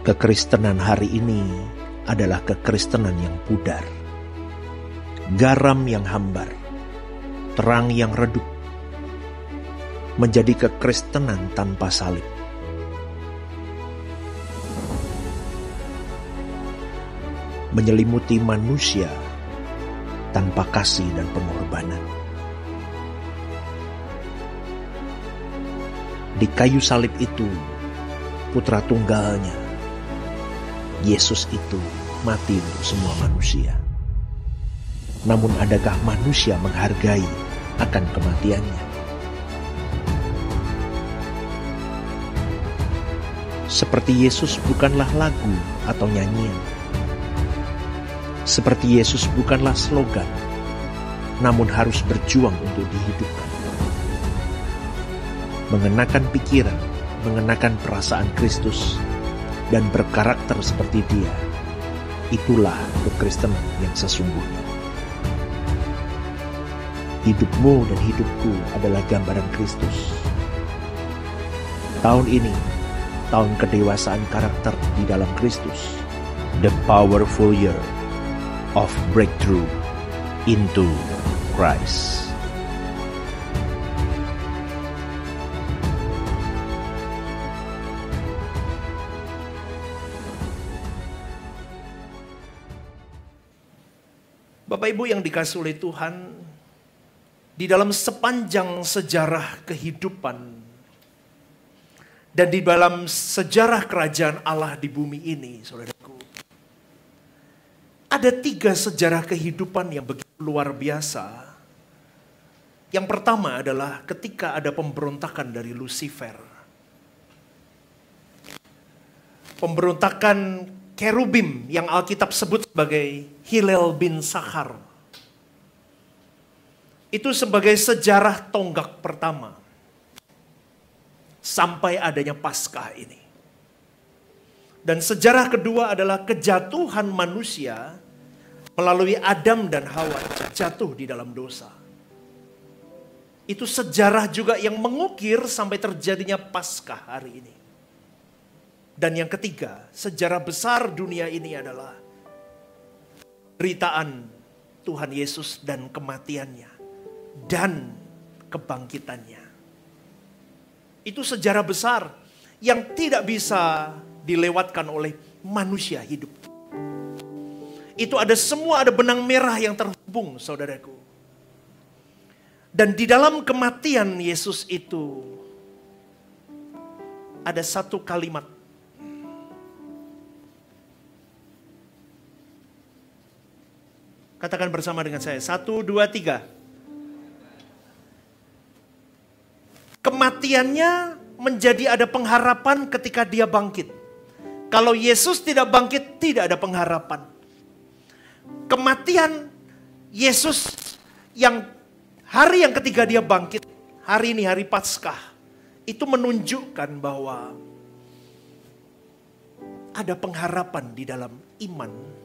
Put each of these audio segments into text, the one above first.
Kekristenan hari ini adalah kekristenan yang pudar, garam yang hambar, terang yang redup, menjadi kekristenan tanpa salib. Menyelimuti manusia tanpa kasih dan pengorbanan. Di kayu salib itu, putra tunggalnya, Yesus itu mati untuk semua manusia. Namun adakah manusia menghargai akan kematiannya? Seperti Yesus bukanlah lagu atau nyanyian. Seperti Yesus bukanlah slogan, namun harus berjuang untuk dihidupkan. Mengenakan pikiran, mengenakan perasaan Kristus, dan berkarakter seperti Dia, itulah kekristenan yang sesungguhnya. Hidupmu dan hidupku adalah gambaran Kristus. Tahun ini, tahun kedewasaan karakter di dalam Kristus. The powerful year of breakthrough into Christ. Bapak Ibu yang dikasihi oleh Tuhan, di dalam sepanjang sejarah kehidupan dan di dalam sejarah kerajaan Allah di bumi ini, saudaraku, ada 3 sejarah kehidupan yang begitu luar biasa. Yang pertama adalah ketika ada pemberontakan dari Lucifer. Pemberontakan Kerubim yang Alkitab sebut sebagai Hillel bin Sakhar. Itu sebagai sejarah tonggak pertama sampai adanya Paskah ini. Dan sejarah kedua adalah kejatuhan manusia melalui Adam dan Hawa jatuh di dalam dosa. Itu sejarah juga yang mengukir sampai terjadinya Paskah hari ini. Dan yang ketiga, sejarah besar dunia ini adalah penderitaan Tuhan Yesus dan kematiannya dan kebangkitannya. Itu sejarah besar yang tidak bisa dilewatkan oleh manusia hidup. Itu ada benang merah yang terhubung, saudaraku. Dan di dalam kematian Yesus itu ada satu kalimat. Katakan bersama dengan saya. 1, 2, 3. Kematiannya menjadi ada pengharapan ketika Dia bangkit. Kalau Yesus tidak bangkit, tidak ada pengharapan. Kematian Yesus yang hari yang ketiga Dia bangkit, hari ini hari Paskah, itu menunjukkan bahwa ada pengharapan di dalam iman.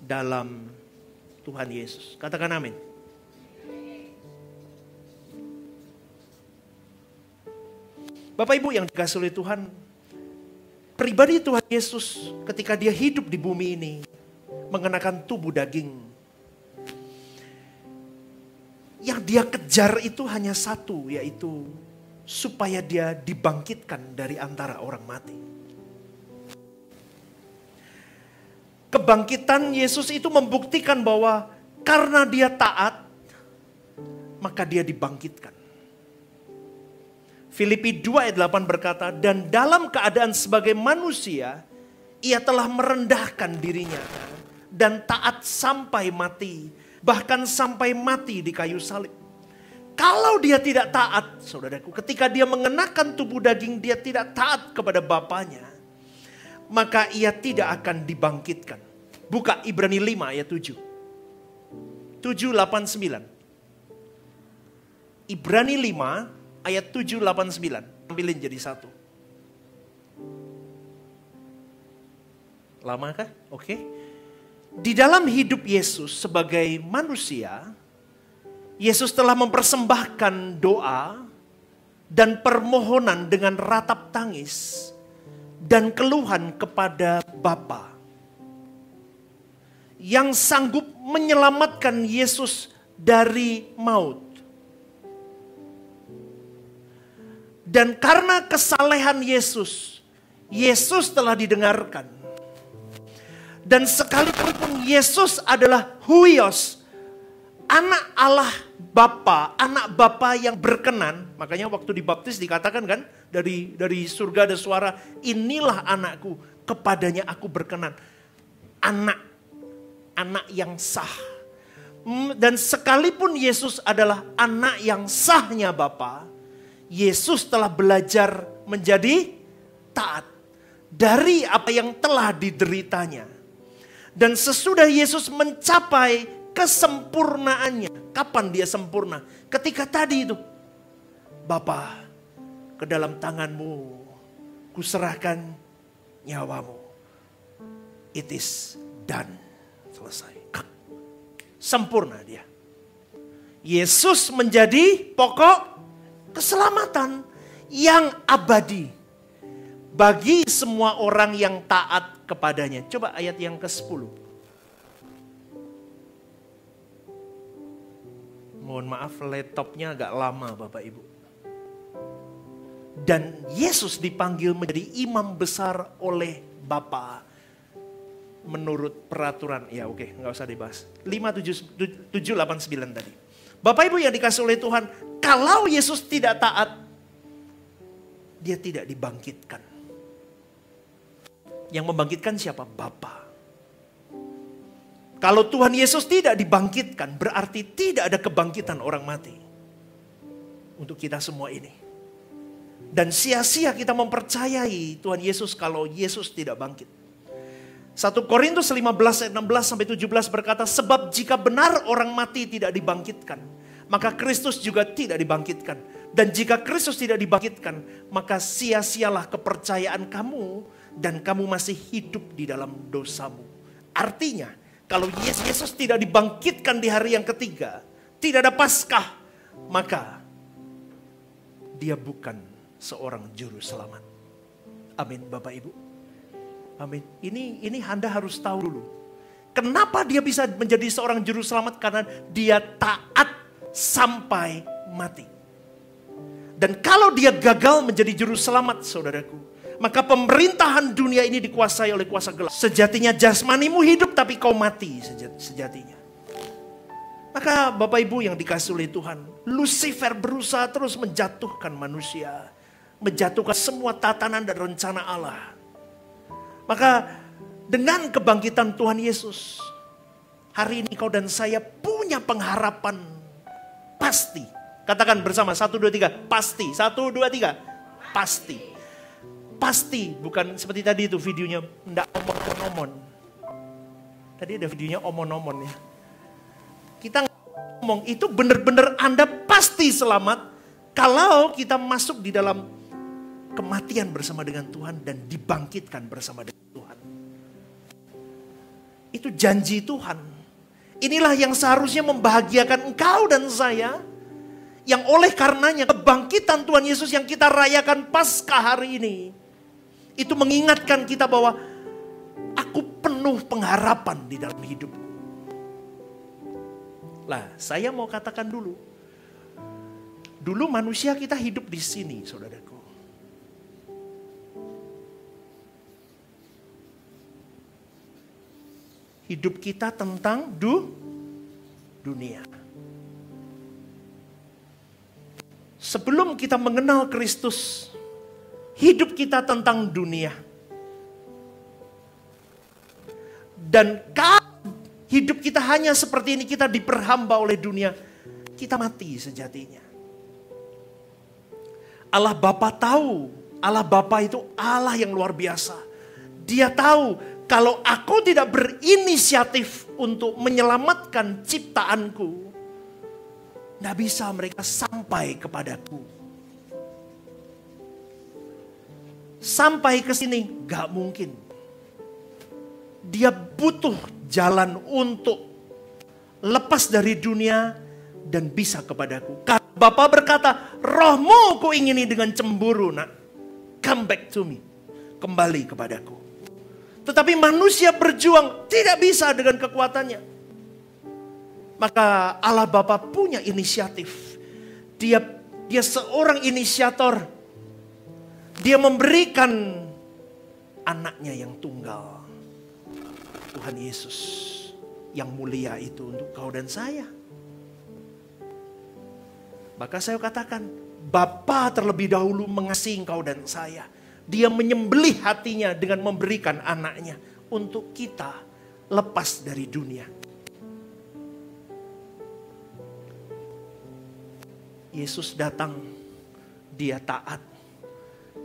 Dalam Tuhan Yesus. Katakan amin. Bapak Ibu yang dikasihi oleh Tuhan, pribadi Tuhan Yesus ketika Dia hidup di bumi ini mengenakan tubuh daging, yang Dia kejar itu hanya satu, yaitu supaya Dia dibangkitkan dari antara orang mati. Kebangkitan Yesus itu membuktikan bahwa karena Dia taat, maka Dia dibangkitkan. Filipi 2 ayat 8 berkata, dan dalam keadaan sebagai manusia, Ia telah merendahkan dirinya dan taat sampai mati, bahkan sampai mati di kayu salib. Kalau Dia tidak taat, saudaraku, ketika Dia mengenakan tubuh daging, Dia tidak taat kepada Bapanya, maka Ia tidak akan dibangkitkan. Buka Ibrani 5 ayat 7. 7, 8, 9. Ibrani 5 ayat 7, 8, 9. Ambilin jadi satu. Lama kah? Oke. Di dalam hidup Yesus sebagai manusia, Yesus telah mempersembahkan doa dan permohonan dengan ratap tangis dan keluhan kepada Bapa yang sanggup menyelamatkan Yesus dari maut. Dan karena kesalehan Yesus, Yesus telah didengarkan. Dan sekalipun Yesus adalah huios, anak Allah Bapa, anak Bapa yang berkenan. Makanya waktu dibaptis dikatakan kan, dari surga ada suara, inilah anakku, kepadanya aku berkenan. Anak yang sah. Dan sekalipun Yesus adalah anak yang sahnya Bapa, Yesus telah belajar menjadi taat dari apa yang telah dideritanya. Dan sesudah Yesus mencapai kesempurnaannya. Kapan dia sempurna? Ketika tadi itu, Bapa, ke dalam tanganmu kuserahkan nyawamu. It is done. Selesai. Sempurna dia. Yesus menjadi pokok keselamatan yang abadi bagi semua orang yang taat kepadanya. Coba ayat yang ke-10. Mohon maaf, laptopnya agak lama Bapak Ibu. Dan Yesus dipanggil menjadi imam besar oleh Bapa menurut peraturan. Ya oke, nggak usah dibahas. 5:7-8-9 tadi. Bapak Ibu yang dikasih oleh Tuhan, kalau Yesus tidak taat, dia tidak dibangkitkan. Yang membangkitkan siapa? Bapa. Kalau Tuhan Yesus tidak dibangkitkan, berarti tidak ada kebangkitan orang mati. Untuk kita semua ini. Dan sia-sia kita mempercayai Tuhan Yesus kalau Yesus tidak bangkit. 1 Korintus 15 ayat 16-17 berkata, sebab jika benar orang mati tidak dibangkitkan, maka Kristus juga tidak dibangkitkan. Dan jika Kristus tidak dibangkitkan, maka sia-sialah kepercayaan kamu dan kamu masih hidup di dalam dosamu. Artinya, kalau Yesus tidak dibangkitkan di hari yang ketiga, tidak ada Paskah, maka dia bukan seorang juru selamat. Amin Bapak Ibu. Amin. Ini Anda harus tahu dulu. Kenapa dia bisa menjadi seorang juru selamat? Karena dia taat sampai mati. Dan kalau dia gagal menjadi juru selamat, saudaraku, maka pemerintahan dunia ini dikuasai oleh kuasa gelap. Sejatinya jasmanimu hidup tapi kau mati sejatinya. Maka Bapak Ibu yang dikasih oleh Tuhan, Lucifer berusaha terus menjatuhkan manusia. Menjatuhkan semua tatanan dan rencana Allah. Maka dengan kebangkitan Tuhan Yesus, hari ini kau dan saya punya pengharapan pasti. Katakan bersama 1, 2, 3, pasti. 1, 2, 3, pasti. Pasti, bukan seperti tadi itu videonya, enggak omon-omon. Tadi ada videonya omon-omon ya. Kita ngomong itu benar-benar Anda pasti selamat kalau kita masuk di dalam kematian bersama dengan Tuhan dan dibangkitkan bersama dengan Tuhan. Itu janji Tuhan. Inilah yang seharusnya membahagiakan engkau dan saya. Yang oleh karenanya kebangkitan Tuhan Yesus yang kita rayakan Paskah hari ini. Itu mengingatkan kita bahwa aku penuh pengharapan di dalam hidupku. Lah, saya mau katakan dulu. Dulu manusia kita hidup di sini, saudaraku. Hidup kita tentang dunia. Sebelum kita mengenal Kristus, hidup kita tentang dunia. Dan kalau hidup kita hanya seperti ini, kita diperhamba oleh dunia, kita mati sejatinya. Allah Bapa tahu, Allah Bapa itu Allah yang luar biasa. Dia tahu kalau aku tidak berinisiatif untuk menyelamatkan ciptaanku, tidak bisa mereka sampai kepadaku. Sampai ke sini gak mungkin. Dia butuh jalan untuk lepas dari dunia dan bisa kepadaku. Karena Bapa berkata, rohmu ku ingini dengan cemburu, nak. Come back to me. Kembali kepadaku. Tetapi manusia berjuang tidak bisa dengan kekuatannya. Maka Allah Bapa punya inisiatif. Dia seorang inisiator. Dia memberikan anaknya yang tunggal. Tuhan Yesus yang mulia itu untuk kau dan saya. Maka saya katakan, Bapa terlebih dahulu mengasihi engkau dan saya. Dia menyembelih hatinya dengan memberikan anaknya untuk kita lepas dari dunia. Yesus datang, dia taat.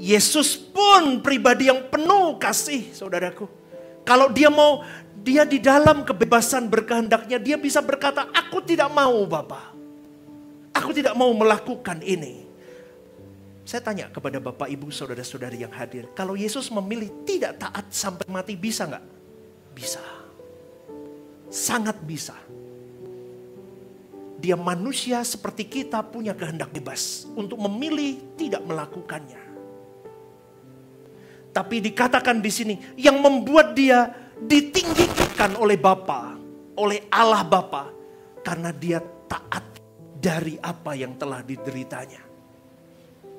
Yesus pun pribadi yang penuh kasih, saudaraku. Kalau dia di dalam kebebasan berkehendaknya, dia bisa berkata, aku tidak mau Bapa. Aku tidak mau melakukan ini. Saya tanya kepada Bapak, Ibu, saudara-saudari yang hadir. Kalau Yesus memilih tidak taat sampai mati, bisa nggak? Bisa. Sangat bisa. Dia manusia seperti kita punya kehendak bebas untuk memilih tidak melakukannya. Tapi dikatakan di sini yang membuat dia ditinggikan oleh Bapa, oleh Allah Bapa, karena dia taat dari apa yang telah dideritanya.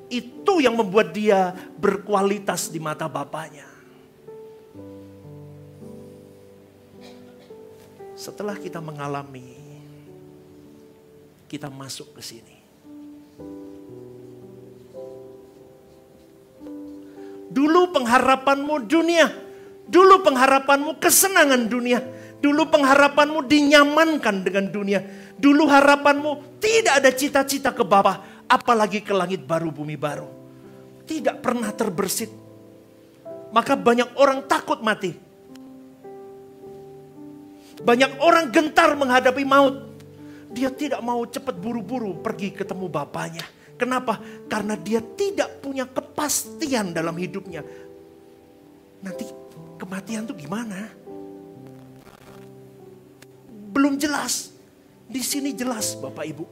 Itu yang membuat dia berkualitas di mata Bapanya. Setelah kita mengalami, kita masuk ke sini. Dulu pengharapanmu dunia, dulu pengharapanmu kesenangan dunia, dulu pengharapanmu dinyamankan dengan dunia, dulu harapanmu tidak ada cita-cita ke Bapa, apalagi ke langit baru bumi baru. Tidak pernah terbersit. Maka banyak orang takut mati. Banyak orang gentar menghadapi maut. Dia tidak mau cepat buru-buru pergi ketemu Bapanya. Kenapa? Karena dia tidak punya kepastian dalam hidupnya. Nanti kematian itu gimana? Belum jelas. Di sini jelas Bapak Ibu.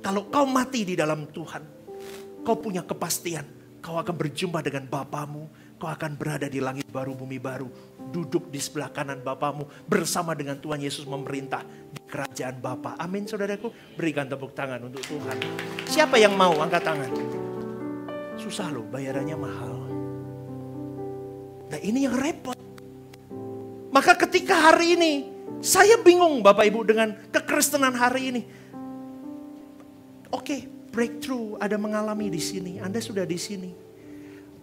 Kalau kau mati di dalam Tuhan, kau punya kepastian. Kau akan berjumpa dengan Bapamu. Kau akan berada di langit baru bumi baru. Duduk di sebelah kanan Bapamu. Bersama dengan Tuhan Yesus memerintah di kerajaan Bapa. Amin saudaraku. Berikan tepuk tangan untuk Tuhan. Siapa yang mau angkat tangan? Susah loh, bayarannya mahal. Nah ini yang repot. Maka ketika hari ini, saya bingung Bapak Ibu dengan kekristenan hari ini. Oke, breakthrough ada mengalami di sini. Anda sudah di sini.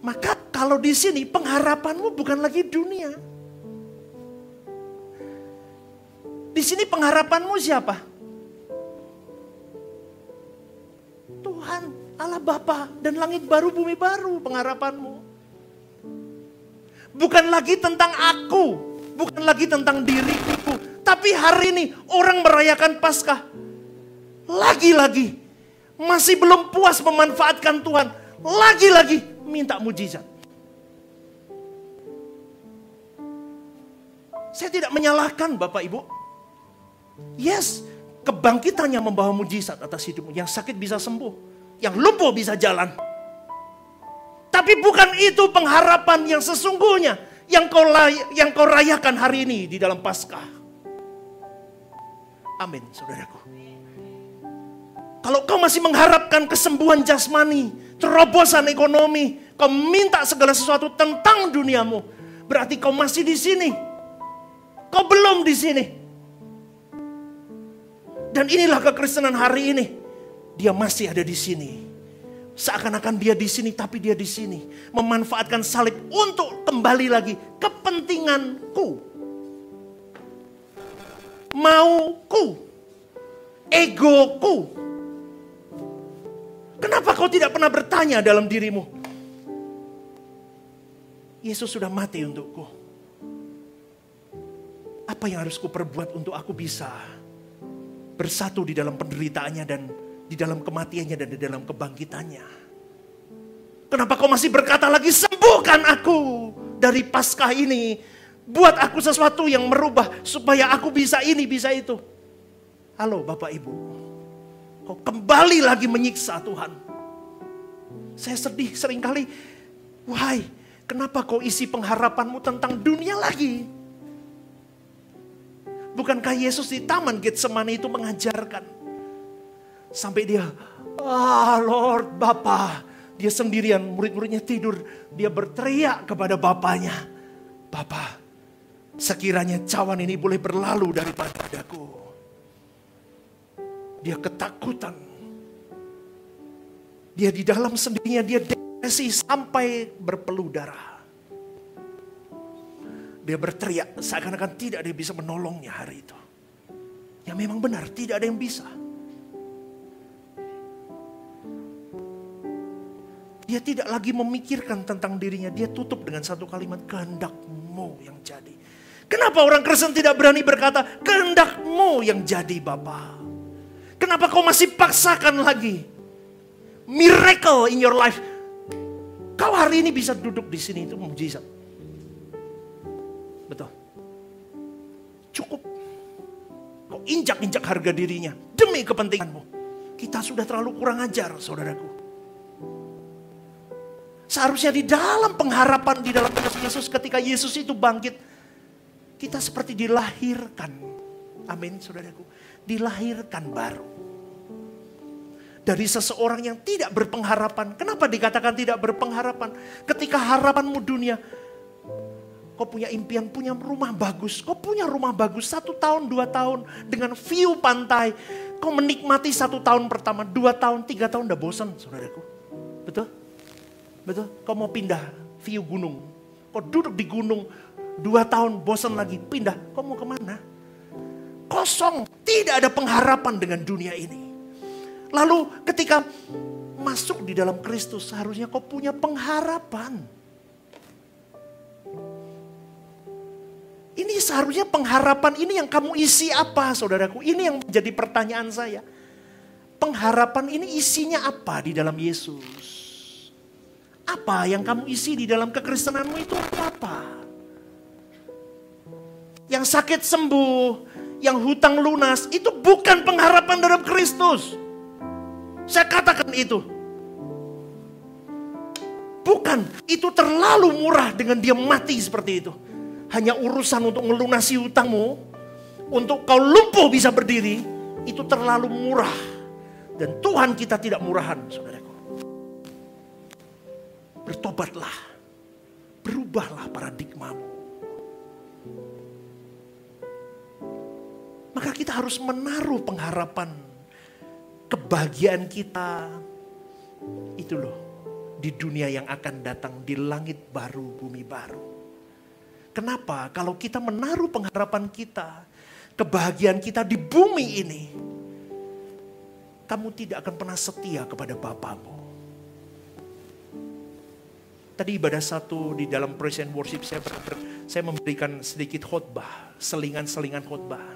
Maka kalau di sini pengharapanmu bukan lagi dunia. Di sini pengharapanmu siapa? Tuhan, Allah Bapa dan langit baru bumi baru pengharapanmu. Bukan lagi tentang aku, bukan lagi tentang diriku. Tapi hari ini orang merayakan Paskah. Lagi-lagi masih belum puas memanfaatkan Tuhan. Lagi-lagi minta mujizat. Saya tidak menyalahkan Bapak Ibu. Yes, kebangkitannya membawa mujizat atas hidupmu. Yang sakit bisa sembuh, yang lumpuh bisa jalan. Tapi bukan itu pengharapan yang sesungguhnya yang kau rayakan hari ini di dalam Paskah. Amin, saudaraku. Kalau kau masih mengharapkan kesembuhan jasmani, terobosan ekonomi, kau minta segala sesuatu tentang duniamu, berarti kau masih di sini. Kau belum di sini. Dan inilah kekristenan hari ini. Dia masih ada di sini. Seakan-akan dia di sini, tapi dia di sini. Memanfaatkan salib untuk kembali lagi kepentinganku. Mauku. Egoku. Kenapa kau tidak pernah bertanya dalam dirimu? Yesus sudah mati untukku. Apa yang harus kuperbuat untuk aku bisa bersatu di dalam penderitaannya dan di dalam kematiannya dan di dalam kebangkitannya? Kenapa kau masih berkata lagi, sembuhkan aku dari Paskah ini. Buat aku sesuatu yang merubah supaya aku bisa ini, bisa itu. Halo Bapak Ibu. Kau kembali lagi menyiksa Tuhan. Saya sedih seringkali. Wahai, kenapa kau isi pengharapanmu tentang dunia lagi? Bukankah Yesus di Taman Getsemani itu mengajarkan? Sampai dia, Lord, Bapa. Dia sendirian, murid-muridnya tidur. Dia berteriak kepada Bapanya. Bapa, sekiranya cawan ini boleh berlalu daripadaku. Dia ketakutan. Dia di dalam sendirinya, dia depresi sampai berpeluh darah. Dia berteriak seakan-akan tidak ada yang bisa menolongnya hari itu. Ya memang benar, tidak ada yang bisa. Dia tidak lagi memikirkan tentang dirinya. Dia tutup dengan satu kalimat, kehendak-Mu yang jadi. Kenapa orang Kristen tidak berani berkata, kehendak-Mu yang jadi Bapa? Kenapa kau masih paksakan lagi? Miracle in your life. Kau hari ini bisa duduk di sini, itu mukjizat. Betul. Cukup. Kau injak-injak harga dirinya demi kepentinganmu. Kita sudah terlalu kurang ajar, saudaraku. Seharusnya di dalam pengharapan, di dalam Yesus, ketika Yesus itu bangkit, kita seperti dilahirkan. Amin, saudaraku. Dilahirkan baru. Dari seseorang yang tidak berpengharapan. Kenapa dikatakan tidak berpengharapan? Ketika harapanmu dunia, kau punya impian, punya rumah bagus. Kau punya rumah bagus 1 tahun, 2 tahun. Dengan view pantai. Kau menikmati 1 tahun pertama, 2 tahun, 3 tahun udah bosan, saudaraku. Betul? Betul? Kau mau pindah view gunung. Kau duduk di gunung 2 tahun bosan lagi pindah. Kau mau kemana? Kosong. Tidak ada pengharapan dengan dunia ini. Lalu ketika masuk di dalam Kristus seharusnya kau punya pengharapan. Ini seharusnya pengharapan ini yang kamu isi apa, saudaraku? Ini yang menjadi pertanyaan saya. Pengharapan ini isinya apa di dalam Yesus? Apa yang kamu isi di dalam kekristenanmu itu apa? Yang sakit sembuh, yang hutang lunas, itu bukan pengharapan dalam Kristus. Saya katakan itu. Bukan, itu terlalu murah dengan dia mati seperti itu. Hanya urusan untuk melunasi hutangmu, untuk kau lumpuh bisa berdiri, itu terlalu murah. Dan Tuhan kita tidak murahan, saudaraku. Bertobatlah, berubahlah paradigmamu. Maka kita harus menaruh pengharapan, kebahagiaan kita, itu loh, di dunia yang akan datang, di langit baru, bumi baru. Kenapa? Kalau kita menaruh pengharapan kita, kebahagiaan kita di bumi ini, kamu tidak akan pernah setia kepada Bapamu. Tadi ibadah satu di dalam praise and worship saya memberikan sedikit khotbah, selingan-selingan khotbah.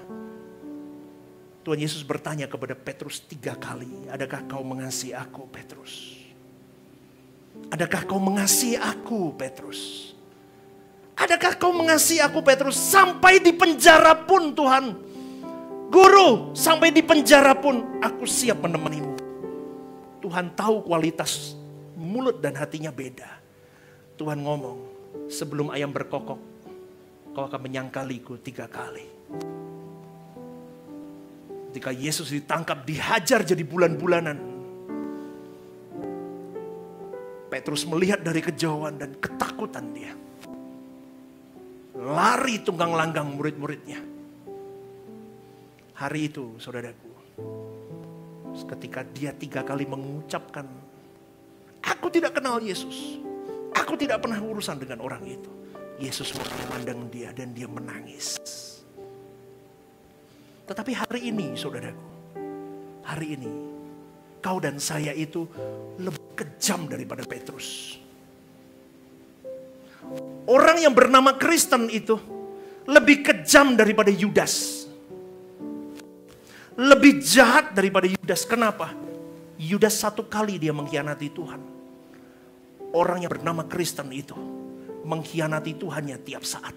Tuhan Yesus bertanya kepada Petrus 3 kali, adakah kau mengasihi aku, Petrus? Adakah kau mengasihi aku, Petrus? Adakah kau mengasihi aku, Petrus? Sampai di penjara pun Tuhan. Guru, sampai di penjara pun aku siap menemanimu. Tuhan tahu kualitas mulut dan hatinya beda. Tuhan ngomong, sebelum ayam berkokok, kau akan menyangkaliku 3 kali. Ketika Yesus ditangkap, dihajar jadi bulan-bulanan. Petrus melihat dari kejauhan dan ketakutan dia. Lari tunggang langgang murid-muridnya. Hari itu, saudaraku, ketika dia 3 kali mengucapkan, aku tidak kenal Yesus. Aku tidak pernah urusan dengan orang itu. Yesus memandang dia dan dia menangis. Tetapi hari ini, saudaraku, hari ini, kau dan saya itu lebih kejam daripada Petrus. Orang yang bernama Kristen itu lebih kejam daripada Yudas. Lebih jahat daripada Yudas. Kenapa? Yudas 1 kali dia mengkhianati Tuhan. Orang yang bernama Kristen itu mengkhianati Tuhannya tiap saat.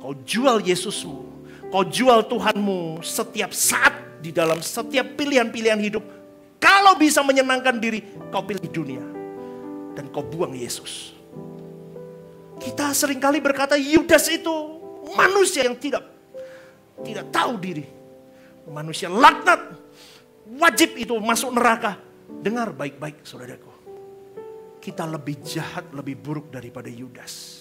Kau jual Yesusmu, kau jual Tuhanmu setiap saat di dalam setiap pilihan-pilihan hidup. Kalau bisa menyenangkan diri, kau pilih dunia. Dan kau buang Yesus. Kita seringkali berkata Yudas itu manusia yang tidak tahu diri. Manusia laknat. Wajib itu masuk neraka. Dengar baik-baik saudaraku. Kita lebih jahat, lebih buruk daripada Yudas.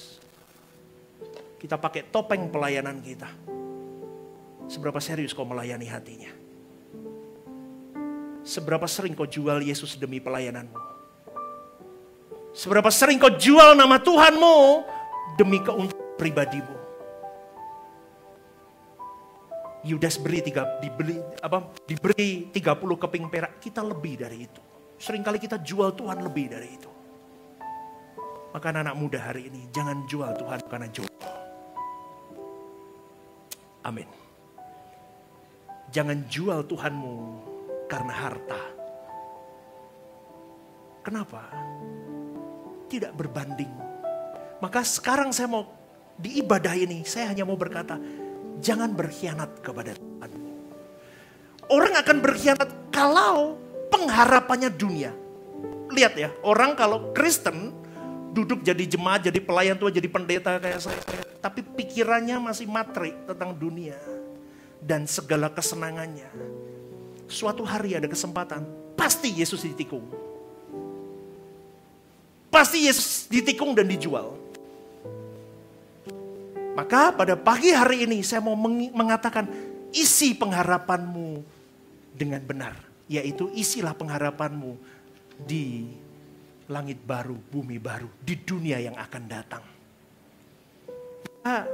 Kita pakai topeng pelayanan kita. Seberapa serius kau melayani hatinya? Seberapa sering kau jual Yesus demi pelayananmu? Seberapa sering kau jual nama Tuhanmu demi keuntungan pribadimu? Yudas diberi 30 keping perak, kita lebih dari itu. Seringkali kita jual Tuhan lebih dari itu. Maka anak muda hari ini, jangan jual Tuhan karena jodoh. Amin. Jangan jual Tuhanmu karena harta. Kenapa? Tidak berbanding. Maka sekarang saya mau di ibadah ini, saya hanya mau berkata, jangan berkhianat kepada Tuhanmu. Orang akan berkhianat kalau pengharapannya dunia. Lihat ya, orang kalau Kristen duduk jadi jemaat, jadi pelayan tua, jadi pendeta kayak saya. Tapi pikirannya masih materi tentang dunia dan segala kesenangannya. Suatu hari ada kesempatan, pasti Yesus ditikung. Pasti Yesus ditikung dan dijual. Maka pada pagi hari ini saya mau mengatakan, isi pengharapanmu dengan benar. Yaitu isilah pengharapanmu di langit baru, bumi baru, di dunia yang akan datang. Nah,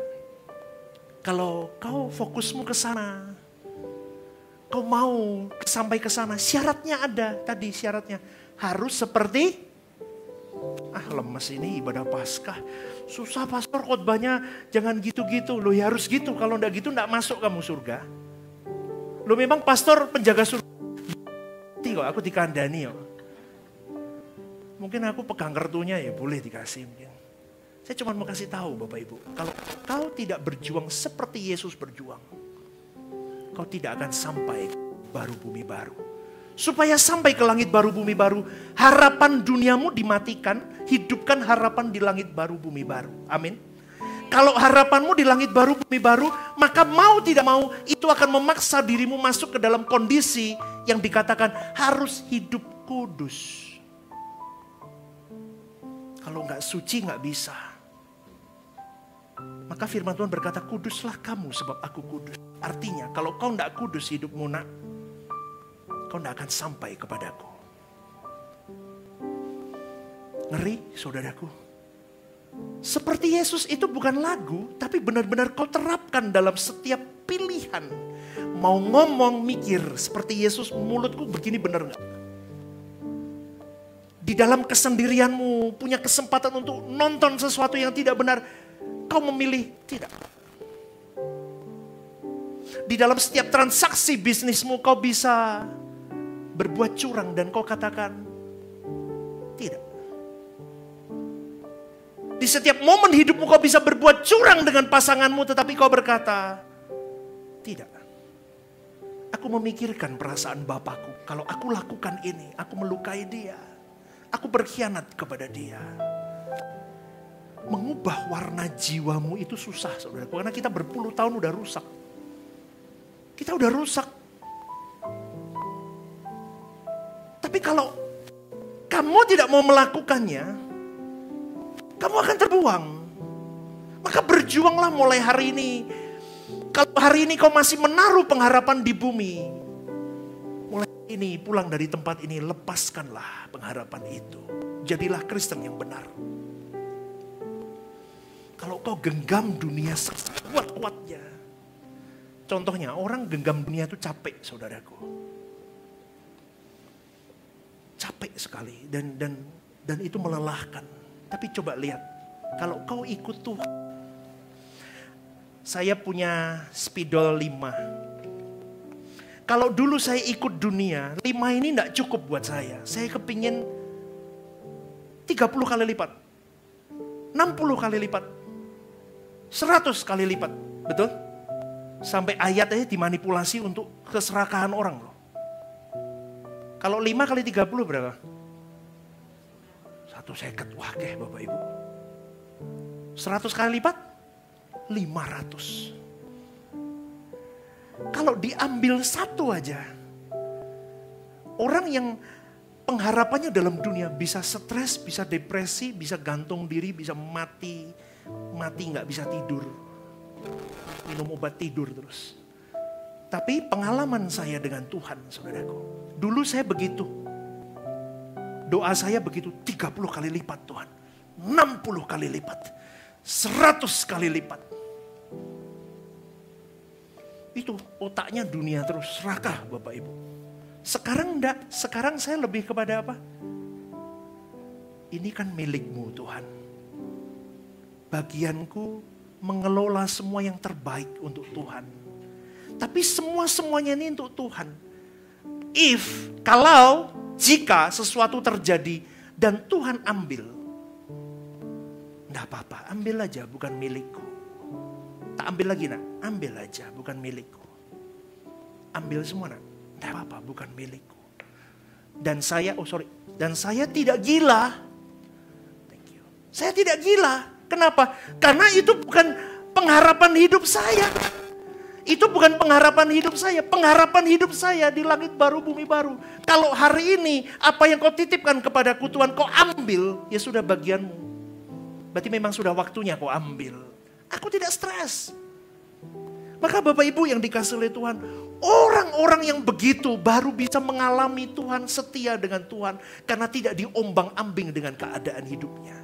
kalau kau fokusmu ke sana, kau mau sampai ke sana, syaratnya ada. Tadi syaratnya harus seperti lemes ini ibadah Paskah. Susah pastor khotbahnya, jangan gitu-gitu. Loh ya harus gitu, kalau enggak gitu enggak masuk kamu surga. Loh memang pastor penjaga surga. Kok aku dikandani ya. Mungkin aku pegang kartunya ya boleh dikasih mungkin. Saya cuma mau kasih tahu Bapak Ibu, kalau kau tidak berjuang seperti Yesus berjuang, kau tidak akan sampai baru bumi baru. Supaya sampai ke langit baru bumi baru, harapan duniamu dimatikan, hidupkan harapan di langit baru bumi baru. Amin. Kalau harapanmu di langit baru bumi baru, maka mau tidak mau itu akan memaksa dirimu masuk ke dalam kondisi yang dikatakan harus hidup kudus. Kalau nggak suci nggak bisa. Maka firman Tuhan berkata, kuduslah kamu sebab aku kudus. Artinya kalau kau nggak kudus hidupmu nak, kau tidak akan sampai kepadaku. Ngeri saudaraku. Seperti Yesus itu bukan lagu, tapi benar-benar kau terapkan dalam setiap pilihan. Mau ngomong, mikir, seperti Yesus, mulutku begini benar gak? Di dalam kesendirianmu, punya kesempatan untuk nonton sesuatu yang tidak benar, kau memilih tidak. Di dalam setiap transaksi bisnismu, kau bisa berbuat curang dan kau katakan tidak. Di setiap momen hidupmu kau bisa berbuat curang dengan pasanganmu, tetapi kau berkata tidak. Aku memikirkan perasaan Bapakku. Kalau aku lakukan ini, aku melukai dia. Aku berkhianat kepada dia. Mengubah warna jiwamu itu susah saudara. Karena kita berpuluh tahun udah rusak. Kita udah rusak. Tapi kalau kamu tidak mau melakukannya, kamu akan terbuang. Maka berjuanglah mulai hari ini. Kalau hari ini kau masih menaruh pengharapan di bumi, mulai ini pulang dari tempat ini, lepaskanlah pengharapan itu. Jadilah Kristen yang benar. Kalau kau genggam dunia sekuat-kuatnya. Contohnya orang genggam dunia itu capek saudaraku. Capek sekali dan itu melelahkan. Tapi coba lihat, kalau kau ikut Tuhan. Saya punya spidol 5. Kalau dulu saya ikut dunia, 5 ini tidak cukup buat saya. Saya kepingin 30 kali lipat. 60 kali lipat. 100 kali lipat. Betul? Sampai ayatnya dimanipulasi untuk keserakahan orang loh. Kalau 5 kali 30 berapa? 150. Wah keh Bapak Ibu. 100 kali lipat? 500. Kalau diambil satu aja, orang yang pengharapannya dalam dunia bisa stres, bisa depresi, bisa gantung diri, bisa mati nggak bisa tidur, minum obat tidur terus. Tapi pengalaman saya dengan Tuhan, saudaraku, dulu saya begitu, doa saya begitu 30 kali lipat Tuhan, 60 kali lipat, 100 kali lipat. Itu otaknya dunia terus, serakah Bapak Ibu. Sekarang enggak, sekarang saya lebih kepada apa? Ini kan milikmu Tuhan. Bagianku mengelola semua yang terbaik untuk Tuhan. Tapi semuanya ini untuk Tuhan. Jika sesuatu terjadi dan Tuhan ambil, enggak apa-apa, ambil aja, bukan milikku. Tak ambil lagi nak, ambil aja, bukan milikku. Ambil semua nak. Tidak apa-apa, bukan milikku. Dan saya tidak gila. Thank you. Saya tidak gila. Kenapa? Karena itu bukan pengharapan hidup saya. Itu bukan pengharapan hidup saya. Pengharapan hidup saya di langit baru, bumi baru. Kalau hari ini apa yang kau titipkan kepadaku Tuhan, kau ambil, ya sudah bagianmu. Berarti memang sudah waktunya kau ambil. Aku tidak stres. Maka Bapak Ibu yang dikasih oleh Tuhan, orang-orang yang begitu baru bisa mengalami Tuhan, setia dengan Tuhan. Karena tidak diombang-ambing dengan keadaan hidupnya.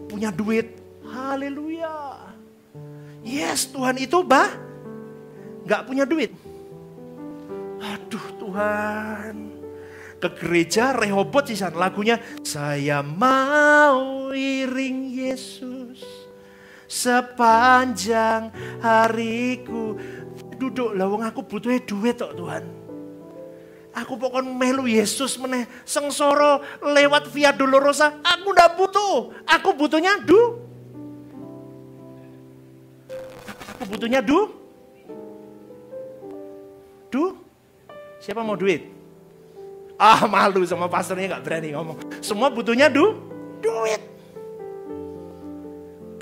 Punya duit, haleluya. Yes, Tuhan itu gak punya duit. Aduh Tuhan. Ke gereja Rehobot sih lagunya, saya mau iring Yesus sepanjang hariku. Duduk lah, wong aku butuhnya duit tok Tuhan. Aku pokoknya melu Yesus meneh sengsara lewat Via Dolorosa. Aku ndak butuh. Aku butuhnya Aku butuhnya Siapa mau duit? Malu sama pastornya, gak berani ngomong. Semua butuhnya duit.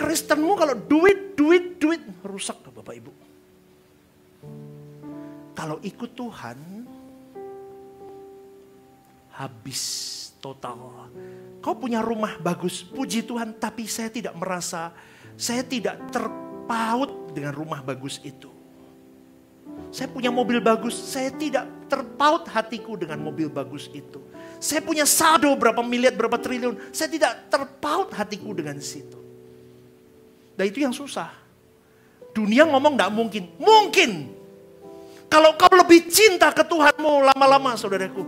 Kristenmu kalau duit rusak Bapak Ibu. Kalau ikut Tuhan habis total. Kau punya rumah bagus, puji Tuhan, tapi saya tidak merasa, saya tidak terpaut dengan rumah bagus itu. Saya punya mobil bagus, saya tidak terpaut hatiku dengan mobil bagus itu. Saya punya saldo berapa miliar, berapa triliun, saya tidak terpaut hatiku dengan situ. Dan itu yang susah. Dunia ngomong gak mungkin. Mungkin. Kalau kau lebih cinta ke Tuhanmu lama-lama saudaraku,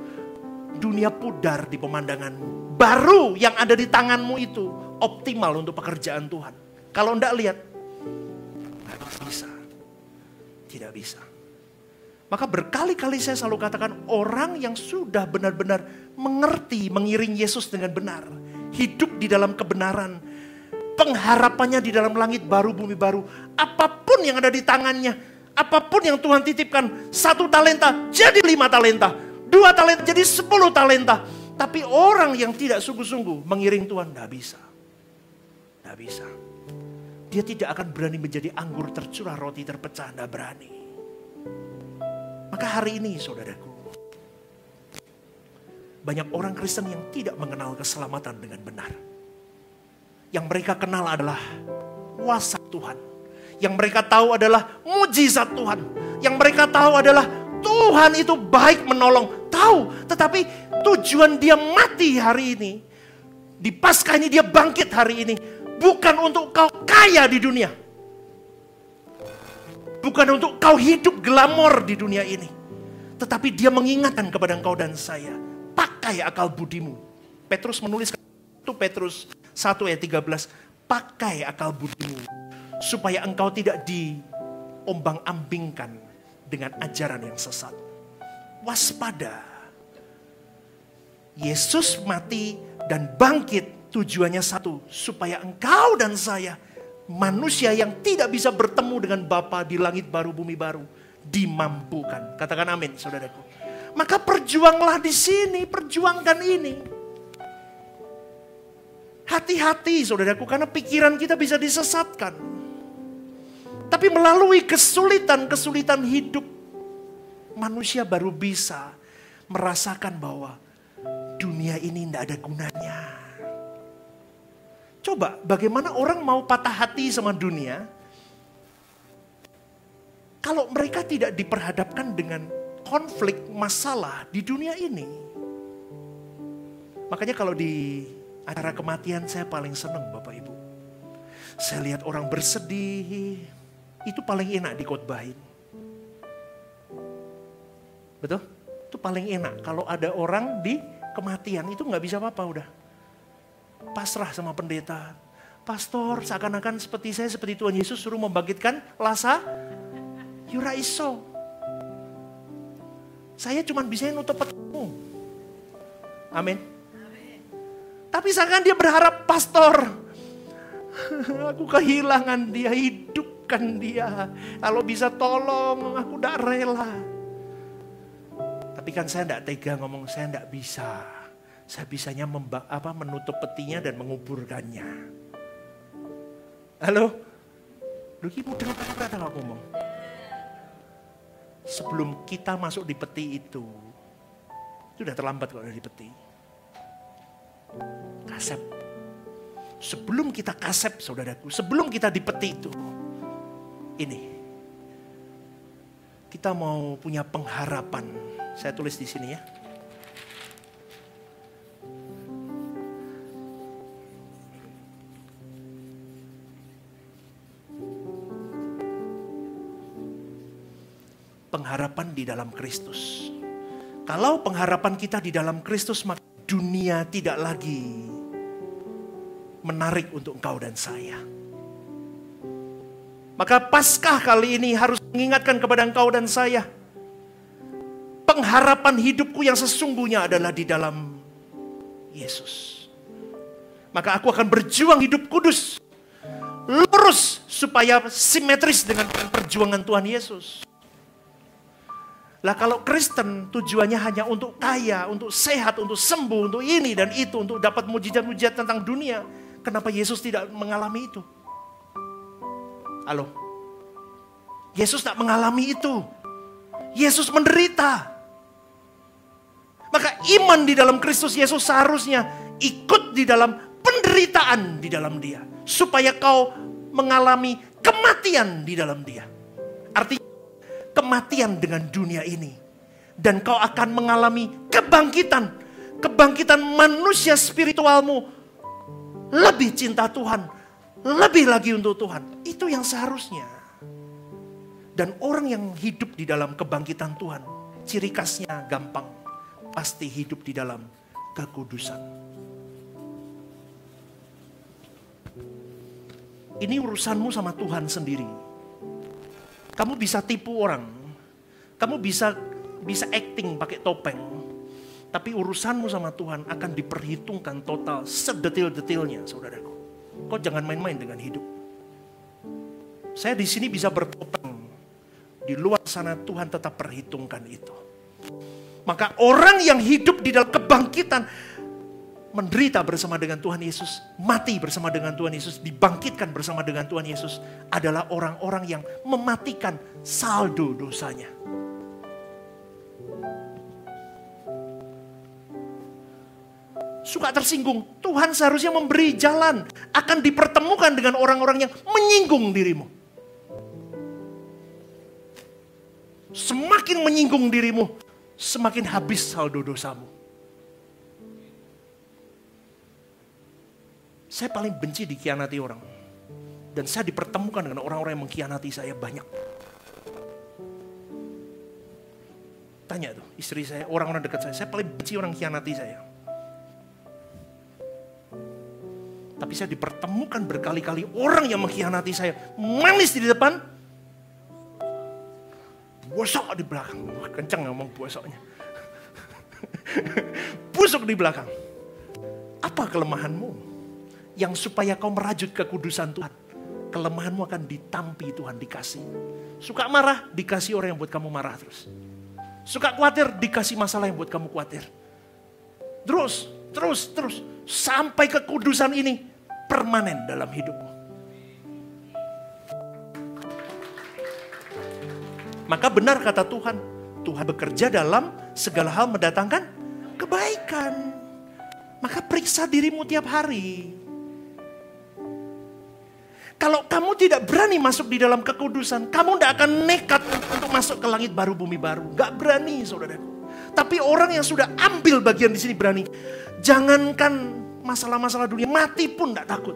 dunia pudar di pemandanganmu. Baru yang ada di tanganmu itu optimal untuk pekerjaan Tuhan. Kalau enggak lihat, gak bisa. Tidak bisa. Maka berkali-kali saya selalu katakan, orang yang sudah benar-benar mengerti, mengiring Yesus dengan benar, hidup di dalam kebenaran, pengharapannya di dalam langit baru, bumi baru, apapun yang ada di tangannya, apapun yang Tuhan titipkan, 1 talenta jadi 5 talenta, 2 talenta jadi 10 talenta. Tapi orang yang tidak sungguh-sungguh mengiring Tuhan, tidak bisa. Tidak bisa. Dia tidak akan berani menjadi anggur tercurah, roti terpecah, tidak berani. Maka hari ini saudaraku, banyak orang Kristen yang tidak mengenal keselamatan dengan benar. Yang mereka kenal adalah kuasa Tuhan. Yang mereka tahu adalah mujizat Tuhan. Yang mereka tahu adalah Tuhan itu baik menolong. Tahu, tetapi tujuan dia mati hari ini, di Paskah ini dia bangkit hari ini, bukan untuk kau kaya di dunia. Bukan untuk kau hidup glamor di dunia ini. Tetapi dia mengingatkan kepada engkau dan saya, pakai akal budimu. Petrus menuliskan, itu Petrus 1 ayat 13, pakai akal budimu. Supaya engkau tidak diombang-ambingkan dengan ajaran yang sesat. Waspada. Yesus mati dan bangkit tujuannya satu. Supaya engkau dan saya manusia yang tidak bisa bertemu dengan Bapa di langit baru bumi baru dimampukan. Katakan amin, saudaraku. Maka perjuanglah di sini, perjuangkan ini. Hati-hati saudaraku, karena pikiran kita bisa disesatkan. Tapi melalui kesulitan-kesulitan hidup, manusia baru bisa merasakan bahwa dunia ini tidak ada gunanya. Coba bagaimana orang mau patah hati sama dunia kalau mereka tidak diperhadapkan dengan konflik masalah di dunia ini. Makanya kalau di acara kematian saya paling senang Bapak Ibu. Saya lihat orang bersedih, itu paling enak dikotbahin. Betul? Itu paling enak kalau ada orang di kematian itu nggak bisa apa-apa udah. Pasrah sama pendeta. Pastor seakan-akan seperti saya, seperti Tuhan Yesus suruh membangkitkan Lazarus. Saya cuma bisa nutup petimu. Amin. Tapi seakan dia berharap, pastor, aku kehilangan dia, hidupkan dia. Kalau bisa tolong, aku tidak rela. Tapi kan saya tidak tega ngomong, saya tidak bisa. Saya bisanya menutup petinya dan menguburkannya. Halo? Lu gimana dengan kata-kata kalau ngomong? Sebelum kita masuk di peti itu sudah terlambat kalau udah di peti. Kasep. Sebelum kita kasep saudaraku, sebelum kita di peti itu, ini. Kita mau punya pengharapan. Saya tulis di sini ya. Pengharapan di dalam Kristus. Kalau pengharapan kita di dalam Kristus, maka dunia tidak lagi menarik untuk engkau dan saya. Maka Paskah kali ini harus mengingatkan kepada engkau dan saya, pengharapan hidupku yang sesungguhnya adalah di dalam Yesus. Maka aku akan berjuang hidup kudus, lurus, supaya simetris dengan perjuangan Tuhan Yesus. Lah kalau Kristen tujuannya hanya untuk kaya, untuk sehat, untuk sembuh, untuk ini dan itu, untuk dapat mujizat-mujizat tentang dunia. Kenapa Yesus tidak mengalami itu? Halo? Yesus tak mengalami itu. Yesus menderita. Maka iman di dalam Kristus Yesus seharusnya ikut di dalam penderitaan di dalam dia. Supaya kau mengalami kematian di dalam dia. Artinya kematian dengan dunia ini. Dan kau akan mengalami kebangkitan. Kebangkitan manusia spiritualmu. Lebih cinta Tuhan. Lebih lagi untuk Tuhan. Itu yang seharusnya. Dan orang yang hidup di dalam kebangkitan Tuhan. Ciri khasnya gampang. Pasti hidup di dalam kekudusan. Ini urusanmu sama Tuhan sendiri. Kamu bisa tipu orang. Kamu bisa acting pakai topeng. Tapi urusanmu sama Tuhan akan diperhitungkan total sedetil-detilnya, saudaraku. Kau jangan main-main dengan hidup. Saya di sini bisa bertopeng. Di luar sana Tuhan tetap perhitungkan itu. Maka orang yang hidup di dalam kebangkitan, menderita bersama dengan Tuhan Yesus, mati bersama dengan Tuhan Yesus, dibangkitkan bersama dengan Tuhan Yesus, adalah orang-orang yang mematikan saldo dosanya. Suka tersinggung, Tuhan seharusnya memberi jalan, akan dipertemukan dengan orang-orang yang menyinggung dirimu. Semakin menyinggung dirimu, semakin habis saldo dosamu. Saya paling benci dikhianati orang. Dan saya dipertemukan dengan orang-orang yang mengkhianati saya banyak. Tanya tuh istri saya, orang-orang dekat saya paling benci orang khianati saya. Tapi saya dipertemukan berkali-kali orang yang mengkhianati saya. Manis di depan, bosok di belakang. Kenceng ngomong bosoknya. Busuk di belakang. Apa kelemahanmu? Yang supaya kau merajut kekudusan Tuhan. kelemahanmu akan ditampi Tuhan, dikasih. Suka marah, dikasih orang yang buat kamu marah terus. Suka khawatir, dikasih masalah yang buat kamu khawatir. Terus. Sampai kekudusan ini permanen dalam hidupmu. Maka benar kata Tuhan, Tuhan bekerja dalam segala hal mendatangkan kebaikan. Maka periksa dirimu tiap hari. Kalau kamu tidak berani masuk di dalam kekudusan, kamu tidak akan nekat untuk masuk ke langit baru, bumi baru. Gak berani, saudaraku. Tapi orang yang sudah ambil bagian di sini berani. Jangankan masalah-masalah dunia, mati pun tidak takut.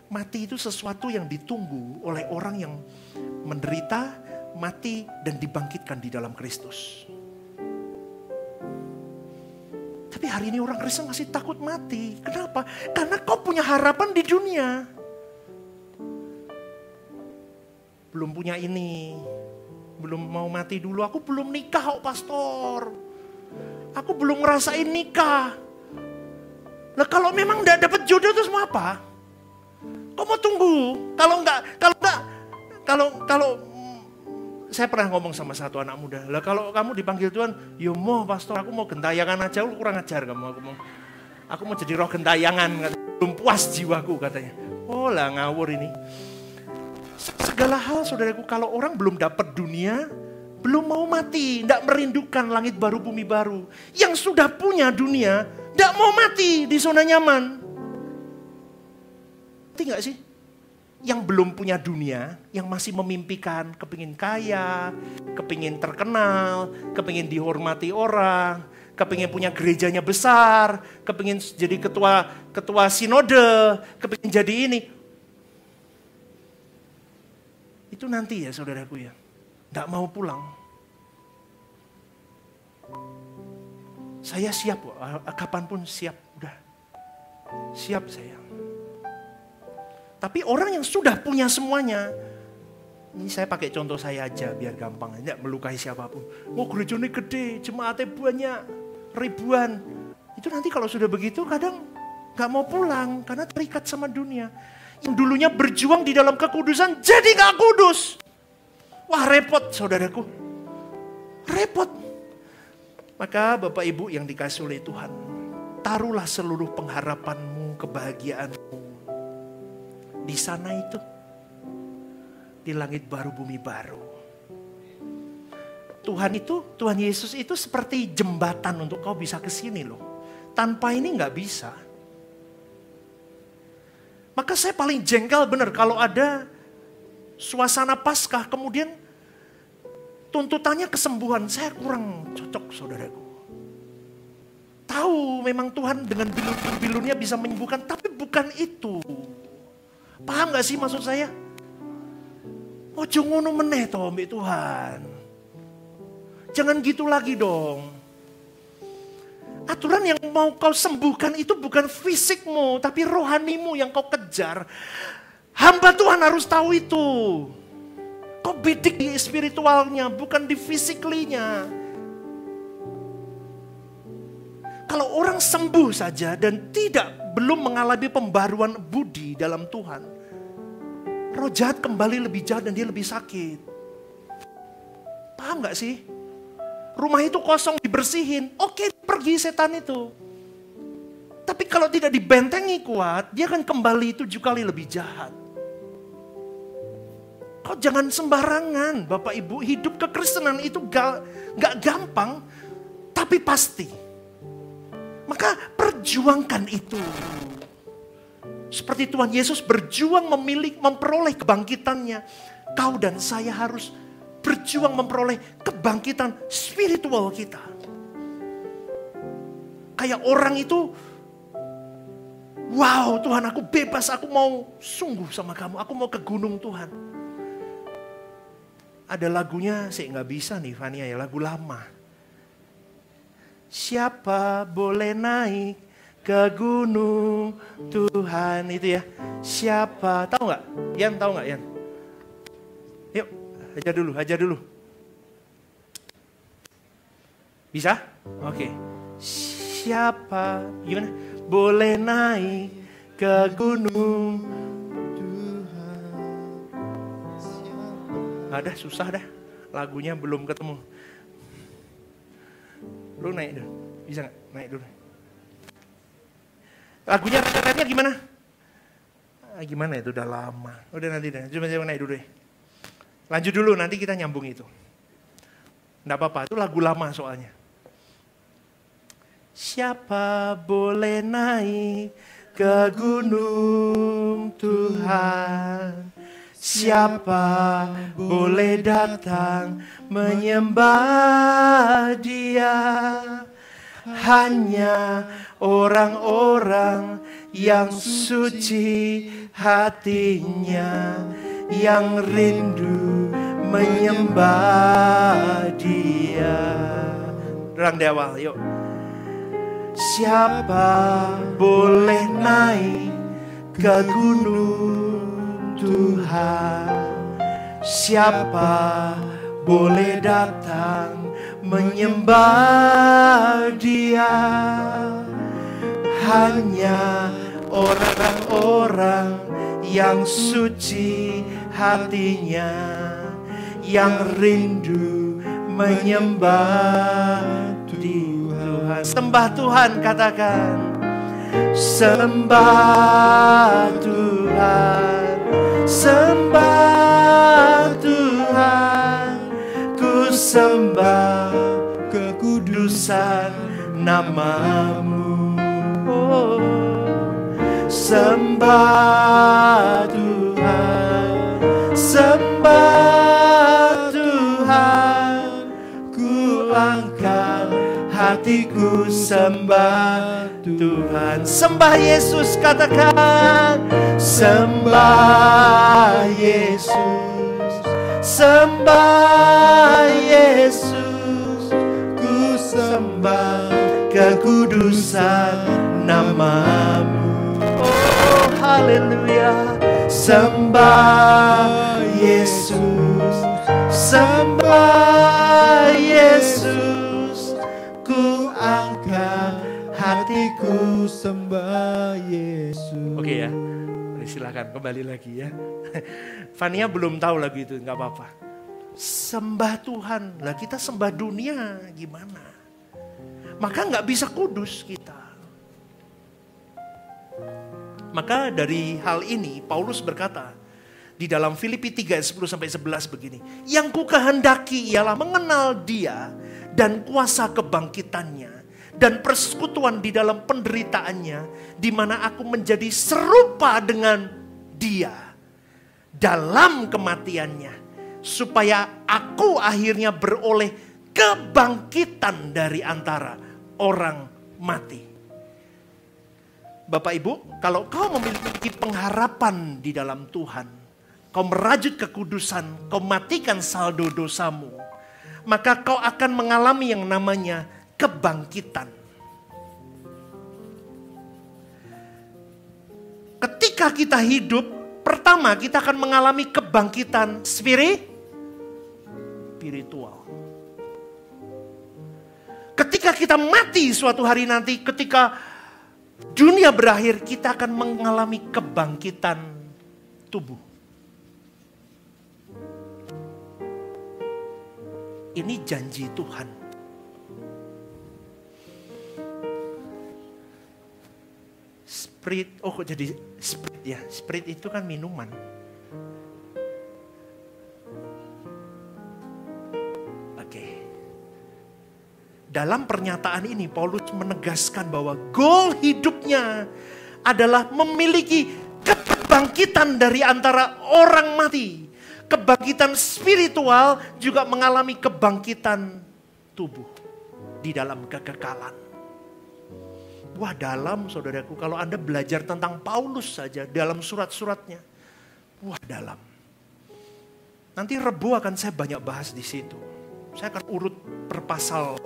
Mati itu sesuatu yang ditunggu oleh orang yang menderita, mati, dan dibangkitkan di dalam Kristus. Tapi hari ini orang Kristen masih takut mati. Kenapa? Karena kau punya harapan di dunia. Belum punya ini. Belum mau mati dulu. Aku belum nikah, pastor. Aku belum ngerasain nikah. Nah kalau memang gak dapat jodoh terus mau apa? Kau mau tunggu. Kalau saya pernah ngomong sama satu anak muda. Lah kalau kamu dipanggil Tuhan, yo mau pastor, aku mau gentayangan aja, lu kurang ajar kamu. Aku mau jadi roh gentayangan, belum puas jiwaku katanya. Oh lah ngawur ini. Segala hal saudaraku, kalau orang belum dapat dunia, belum mau mati, tidak merindukan langit baru, bumi baru. Yang sudah punya dunia, tidak mau mati di zona nyaman. Ngerti gak sih? Yang belum punya dunia, yang masih memimpikan, kepingin kaya, kepingin terkenal, kepingin dihormati orang, kepingin punya gerejanya besar, kepingin jadi ketua sinode, kepingin jadi ini. Itu nanti ya saudaraku ya, gak mau pulang. Saya siap, kapanpun siap, udah siap saya. Tapi orang yang sudah punya semuanya, ini saya pakai contoh saya aja biar gampang, tidak melukai siapapun. Mau gerejanya gede, jemaatnya banyak, ribuan. Itu nanti kalau sudah begitu kadang gak mau pulang karena terikat sama dunia. Yang dulunya berjuang di dalam kekudusan jadi gak kudus. Wah repot saudaraku, repot. Maka Bapak Ibu yang dikasih oleh Tuhan, taruhlah seluruh pengharapanmu, kebahagiaanmu di sana itu, di langit baru, bumi baru. Tuhan Yesus itu seperti jembatan untuk kau bisa ke sini loh. Tanpa ini nggak bisa. Maka saya paling jengkel benar kalau ada suasana Paskah kemudian tuntutannya kesembuhan. Saya kurang cocok saudaraku. Tahu memang Tuhan dengan bilur-bilurnya bisa menyembuhkan, tapi bukan itu. Paham gak sih maksud saya? Ojo ngono meneh toh mbak Tuhan. Jangan gitu lagi dong. Aturan yang mau kau sembuhkan itu bukan fisikmu, tapi rohanimu yang kau kejar. Hamba Tuhan harus tahu itu. Kau bidik di spiritualnya, bukan di fisiklinya. Kalau orang sembuh saja dan belum mengalami pembaruan budi dalam Tuhan, roh jahat kembali lebih jahat dan dia lebih sakit. Paham gak sih? Rumah itu kosong dibersihin, oke pergi setan itu. Tapi kalau tidak dibentengi kuat, dia akan kembali 7 kali lebih jahat. Kau jangan sembarangan Bapak Ibu, hidup kekristenan itu gak gampang, tapi pasti. Maka perjuangkan itu. Seperti Tuhan Yesus berjuang memperoleh kebangkitannya. Kau dan saya harus berjuang memperoleh kebangkitan spiritual kita. Kayak orang itu, wow Tuhan aku bebas, aku mau sungguh sama kamu, aku mau ke gunung Tuhan. Ada lagunya, saya nggak bisa nih Fania ya, lagu lama. Siapa boleh naik ke gunung Tuhan itu ya? Siapa? Tahu nggak? Yan tahu nggak Yan? Yuk, ajar dulu. Bisa? Oke. Siapa? Gimana? Boleh naik ke gunung. Ada susah dah, lagunya belum ketemu. Lu naik dulu, bisa nggak? Naik dulu. Lagunya refnya gimana? Gimana itu, udah lama. Udah nanti deh, cuma naik dulu deh. Lanjut dulu, nanti kita nyambung itu. Nggak apa-apa, itu lagu lama soalnya. Siapa boleh naik ke gunung Tuhan? Siapa boleh datang menyembah Dia? Hanya orang-orang yang suci hatinya, yang rindu menyembah Dia. Orang di awal, yuk. Siapa boleh naik ke gunung Tuhan? Siapa boleh datang menyembah Dia? Hanya orang-orang yang suci hatinya, yang rindu menyembah Tuhan. Sembah Tuhan, katakan. Sembah Tuhan, sembah Tuhan, ku sembah kekudusan nama-Mu. Oh, sembah Tuhan, sembah Tuhan, ku angkat hatiku sembah Tuhan. Sembah Yesus, katakan. Sembah Yesus, sembah Yesus, ku sembah kekudusan nama-Mu. Oh, haleluya. Sembah Yesus, sembah Yesus, ku angkat hatiku sembah Yesus. Oke ya, silakan kembali lagi ya. Fania belum tahu lagu itu, nggak apa-apa. Sembah Tuhan, lah kita sembah dunia gimana? Maka nggak bisa kudus kita. Maka dari hal ini Paulus berkata di dalam Filipi 3 ayat 10-11 begini. Yang ku kehendaki ialah mengenal Dia dan kuasa kebangkitannya dan persekutuan di dalam penderitaannya, di mana aku menjadi serupa dengan Dia dalam kematiannya, supaya aku akhirnya beroleh kebangkitan dari antara orang mati. Bapak Ibu, kalau kau memiliki pengharapan di dalam Tuhan, kau merajut kekudusan, kau matikan saldo dosamu, maka kau akan mengalami yang namanya kebangkitan. Ketika kita hidup, pertama kita akan mengalami kebangkitan spiritual. Ketika kita mati suatu hari nanti, ketika dunia berakhir, kita akan mengalami kebangkitan tubuh. Ini janji Tuhan. Spirit, oh kok jadi spirit ya? Spirit itu kan minuman. Oke. Dalam pernyataan ini Paulus menegaskan bahwa goal hidupnya adalah memiliki kebangkitan dari antara orang mati. Kebangkitan spiritual juga mengalami kebangkitan tubuh di dalam kekekalan. Wah, dalam saudaraku, kalau Anda belajar tentang Paulus saja dalam surat-suratnya, wah dalam. Nanti Rebu akan saya banyak bahas di situ. Saya akan urut per pasal.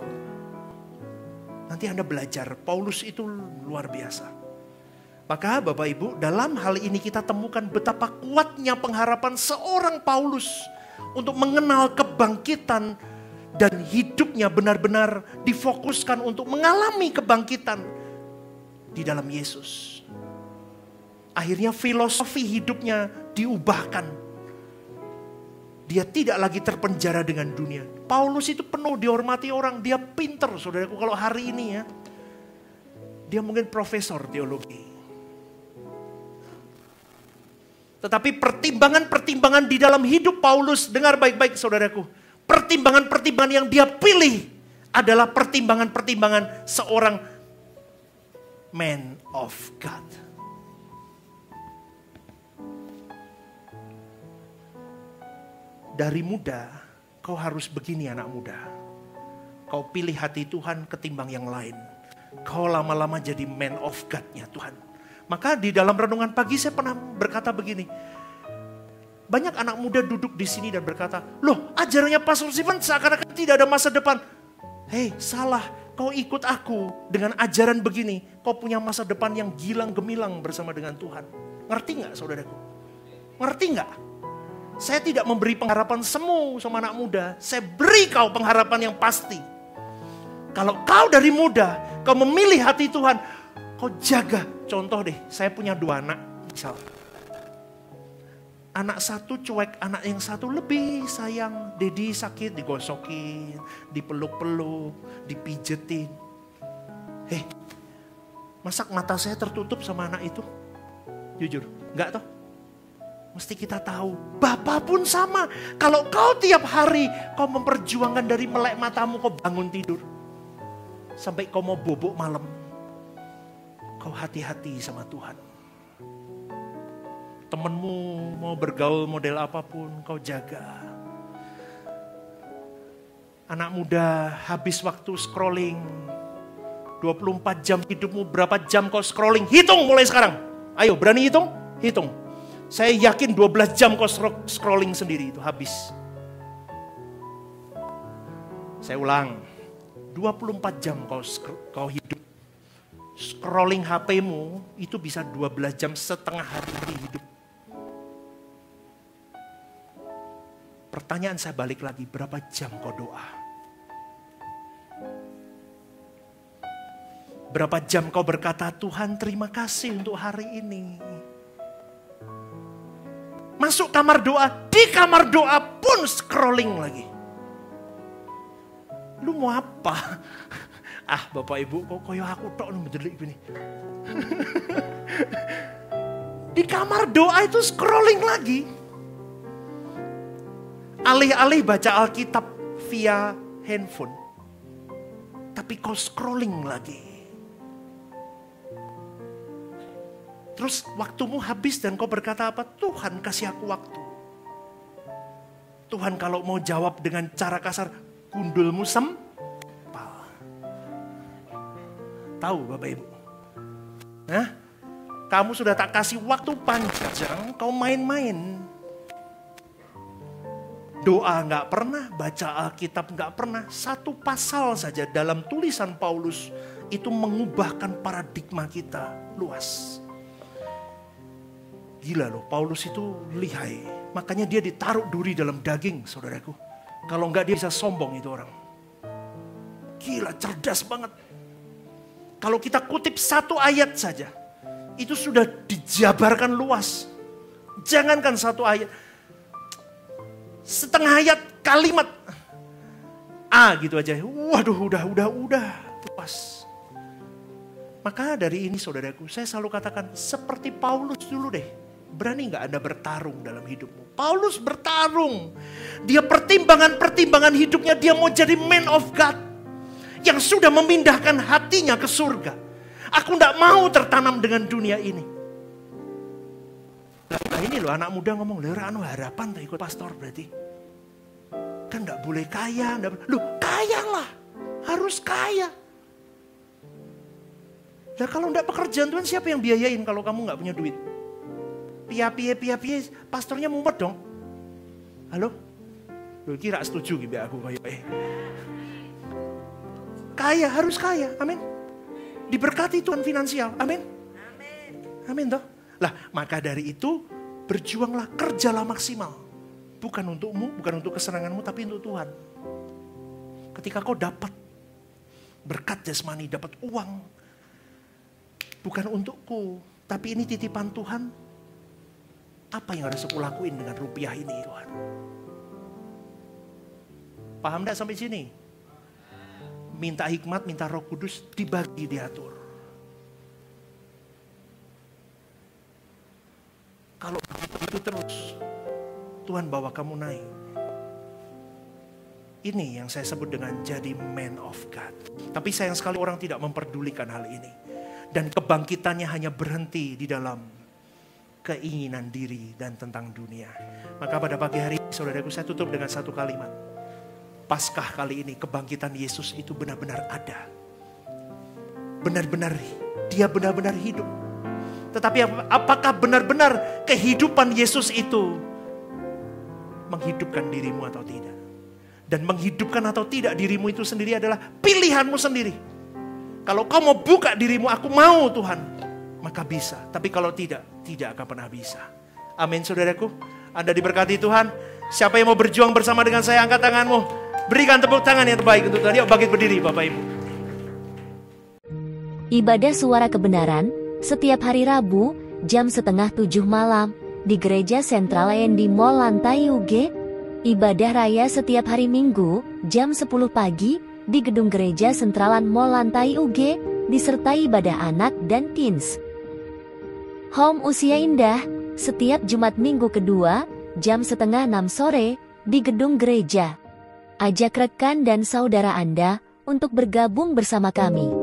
Nanti Anda belajar, Paulus itu luar biasa. Maka Bapak Ibu, dalam hal ini kita temukan betapa kuatnya pengharapan seorang Paulus untuk mengenal kebangkitan dan hidupnya benar-benar difokuskan untuk mengalami kebangkitan di dalam Yesus. Akhirnya filosofi hidupnya diubahkan. Dia tidak lagi terpenjara dengan dunia. Paulus itu penuh dihormati orang. Dia pinter, saudaraku. Kalau hari ini ya, dia mungkin profesor teologi. Tetapi pertimbangan-pertimbangan di dalam hidup Paulus, dengar baik-baik saudaraku. Pertimbangan-pertimbangan yang dia pilih adalah pertimbangan-pertimbangan seorang man of God. Dari muda, kau harus begini anak muda. Kau pilih hati Tuhan ketimbang yang lain. Kau lama-lama jadi man of God-nya Tuhan. Maka di dalam renungan pagi saya pernah berkata begini. Banyak anak muda duduk di sini dan berkata, loh ajarannya Pastor Stephen seakan-akan tidak ada masa depan. Hei salah, kau ikut aku dengan ajaran begini. Kau punya masa depan yang gilang gemilang bersama dengan Tuhan. Ngerti gak saudaraku? Ngerti gak? Saya tidak memberi pengharapan semu sama anak muda. Saya beri kau pengharapan yang pasti. Kalau kau dari muda, kau memilih hati Tuhan, kau jaga. Contoh deh, saya punya 2 anak. Misal, anak satu cuek, anak yang satu lebih sayang. Dedi sakit, digosokin, dipeluk-peluk, dipijetin. Masa mata saya tertutup sama anak itu? Jujur, enggak toh? Mesti kita tahu, Bapa pun sama. Kalau kau tiap hari kau memperjuangkan dari melek matamu, kau bangun tidur. Sampai kau mau bobok malam. Kau hati-hati sama Tuhan. Temenmu mau bergaul model apapun, kau jaga. Anak muda habis waktu scrolling. 24 jam hidupmu, berapa jam kau scrolling? Hitung mulai sekarang. Ayo berani hitung? Hitung. Saya yakin 12 jam kau scrolling sendiri itu habis. Saya ulang. 24 jam kau hidup. Scrolling HP-mu itu bisa 12 jam setengah hari hidup. Pertanyaan saya balik lagi, berapa jam kau doa? Berapa jam kau berkata, Tuhan terima kasih untuk hari ini. Masuk kamar doa, di kamar doa pun scrolling lagi. Lu mau apa? Bapak ibu kok koyo aku tok mendelik gini. Di kamar doa itu scrolling lagi. Alih-alih baca Alkitab via handphone. Tapi kau scrolling lagi. Terus waktumu habis dan kau berkata apa? Tuhan kasih aku waktu. Tuhan kalau mau jawab dengan cara kasar, gundulmu sempal. Tahu Bapak Ibu? Kamu sudah tak kasih waktu panjang, kau main-main. Doa gak pernah, baca Alkitab gak pernah. Satu pasal saja dalam tulisan Paulus itu mengubahkan paradigma kita luas. Gila loh, Paulus itu lihai. Makanya dia ditaruh duri dalam daging, saudaraku. Kalau enggak dia bisa sombong itu orang. Gila, cerdas banget. Kalau kita kutip 1 ayat saja, itu sudah dijabarkan luas. Jangankan 1 ayat. Setengah ayat, kalimat. Gitu aja. Waduh, udah luas. Maka dari ini saudaraku, saya selalu katakan seperti Paulus dulu deh. Berani gak Anda bertarung dalam hidupmu? Paulus bertarung. Dia pertimbangan-pertimbangan hidupnya, dia mau jadi man of God. Yang sudah memindahkan hatinya ke surga. Aku gak mau tertanam dengan dunia ini. Nah ini loh anak muda ngomong, lera harapan tak ikut pastor berarti. Kan gak boleh kaya. Loh kaya lah, harus kaya. Nah kalau gak pekerjaan Tuhan siapa yang biayain kalau kamu gak punya duit? Pia-pia, pastornya mumet dong. Halo? Lu kira setuju gitu aku kayak kaya, harus kaya, amin. Diberkati Tuhan finansial, amin. Amin toh. Lah maka dari itu berjuanglah, kerjalah maksimal. Bukan untukmu, bukan untuk kesenanganmu, tapi untuk Tuhan. Ketika kau dapat berkat jasmani, dapat uang, bukan untukku, Tapi ini titipan Tuhan. Apa yang harus aku lakuin dengan rupiah ini Tuhan? Paham gak sampai sini? Minta hikmat, minta Roh Kudus, dibagi, diatur. Kalau itu terus, Tuhan bawa kamu naik. Ini yang saya sebut dengan jadi man of God. Tapi sayang sekali orang tidak memperdulikan hal ini. Dan kebangkitannya hanya berhenti di dalam keinginan diri dan tentang dunia. Maka pada pagi hari ini, saudaraku, saya tutup dengan satu kalimat. Paskah kali ini, kebangkitan Yesus itu benar-benar ada. Benar-benar, dia benar-benar hidup. Tetapi apakah benar-benar kehidupan Yesus itu menghidupkan dirimu atau tidak? Dan menghidupkan atau tidak dirimu itu sendiri adalah pilihanmu sendiri. Kalau kau mau buka dirimu, aku mau Tuhan, maka bisa. Tapi kalau tidak, tidak akan pernah bisa. Amin saudaraku. Anda diberkati Tuhan. Siapa yang mau berjuang bersama dengan saya, angkat tanganmu. Berikan tepuk tangan yang terbaik untuk Tuhan. Yuk bangkit berdiri Bapak Ibu. Ibadah Suara Kebenaran setiap hari Rabu jam 6:30 malam di Gereja Sentral di Mall Lantai UG. Ibadah Raya setiap hari Minggu jam 10 pagi di Gedung Gereja Sentralan Mall Lantai UG, disertai ibadah anak dan teens. Home Usia Indah setiap Jumat Minggu kedua jam 5:30 sore di Gedung Gereja. Ajak rekan dan saudara Anda untuk bergabung bersama kami.